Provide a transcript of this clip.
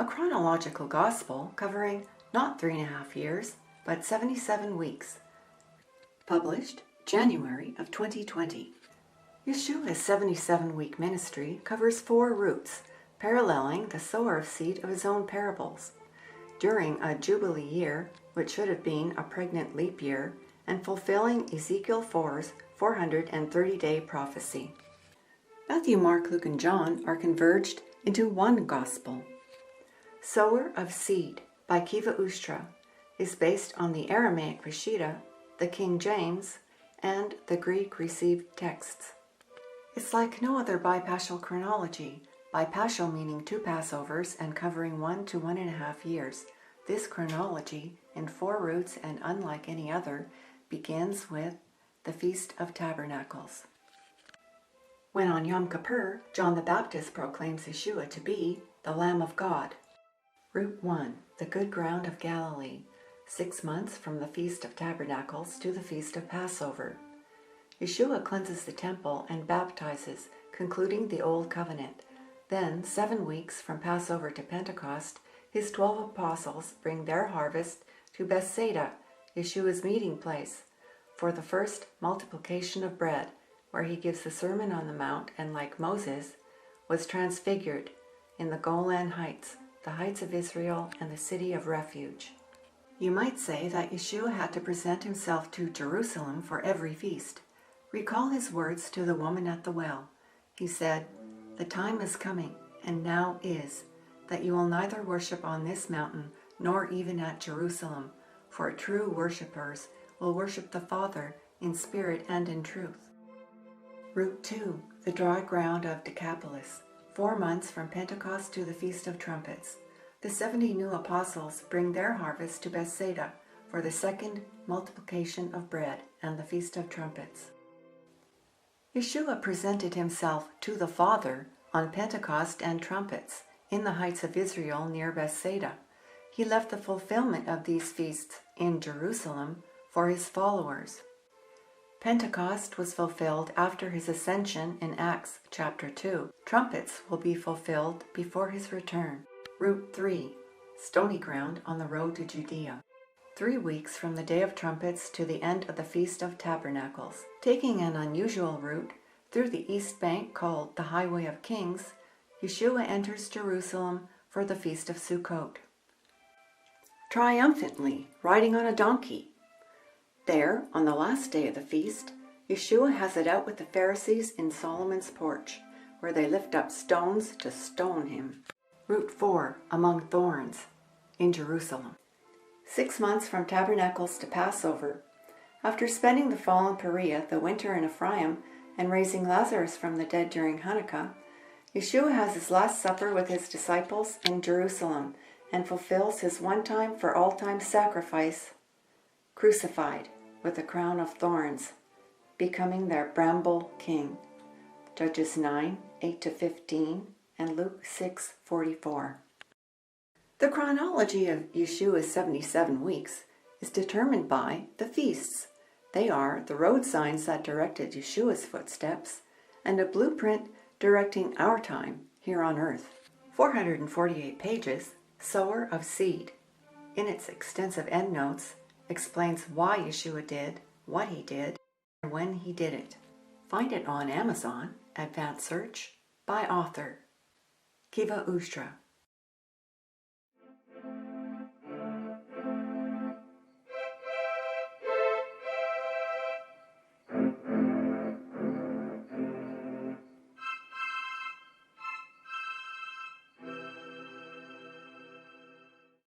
a chronological gospel covering not 3.5 years, but 77 weeks. Published January of 2020. Yeshua's 77-week ministry covers 4 routes, paralleling the Sower of Seed of his own parables. During a Jubilee year, which should have been a pregnant leap year, and fulfilling Ezekiel 4's 430-day prophecy. Matthew, Mark, Luke, and John are converged into one gospel. Sower of Seed by Kiva Ustra is based on the Aramaic Peshitta, the King James, and the Greek received texts. It's like no other bipaschal chronology, bipaschal meaning 2 Passovers and covering 1 to 1.5 years. This chronology, in 4 routes and unlike any other, begins with the Feast of Tabernacles. When on Yom Kippur, John the Baptist proclaims Yeshua to be the Lamb of God. Route 1, the Good Ground of Galilee, 6 months from the Feast of Tabernacles to the Feast of Passover. Yeshua cleanses the temple and baptizes, concluding the Old Covenant. Then, 7 weeks from Passover to Pentecost, his 12 apostles bring their harvest to Bethsaida, Yeshua's meeting place, for the first multiplication of bread, where he gives the Sermon on the Mount and, like Moses, was transfigured in the Golan Heights, the heights of Israel and the city of refuge. You might say that Yeshua had to present himself to Jerusalem for every feast. Recall his words to the woman at the well. He said, "The time is coming, and now is, that you will neither worship on this mountain nor even at Jerusalem, for true worshippers will worship the Father in spirit and in truth." Route 2, the dry ground of Decapolis, 4 months from Pentecost to the Feast of Trumpets. The 70 new apostles bring their harvest to Bethsaida for the second multiplication of bread and the Feast of Trumpets. Yeshua presented himself to the Father on Pentecost and Trumpets in the heights of Israel near Bethsaida. He left the fulfillment of these feasts in Jerusalem for his followers. Pentecost was fulfilled after his ascension in Acts chapter 2. Trumpets will be fulfilled before his return. Route 3, Stony Ground on the road to Judea. 3 weeks from the Day of Trumpets to the end of the Feast of Tabernacles. Taking an unusual route through the east bank called the Highway of Kings, Yeshua enters Jerusalem for the Feast of Sukkot. Triumphantly, riding on a donkey. There, on the last day of the feast, Yeshua has it out with the Pharisees in Solomon's porch, where they lift up stones to stone him. Route 4, among thorns, in Jerusalem. 6 months from Tabernacles to Passover. After spending the fall in Perea, the winter in Ephraim, and raising Lazarus from the dead during Hanukkah, Yeshua has his Last Supper with his disciples in Jerusalem and fulfills his one-time for all-time sacrifice, crucified with a crown of thorns, becoming their bramble king. Judges 9, 8-15, and Luke 6:44. The chronology of Yeshua's 77 weeks is determined by the feasts. They are the road signs that directed Yeshua's footsteps and a blueprint directing our time here on earth. 448 pages, Sower of Seed, in its extensive endnotes, explains why Yeshua did what he did and when he did it. Find it on Amazon, Advanced Search, by author. Kiva Ustra.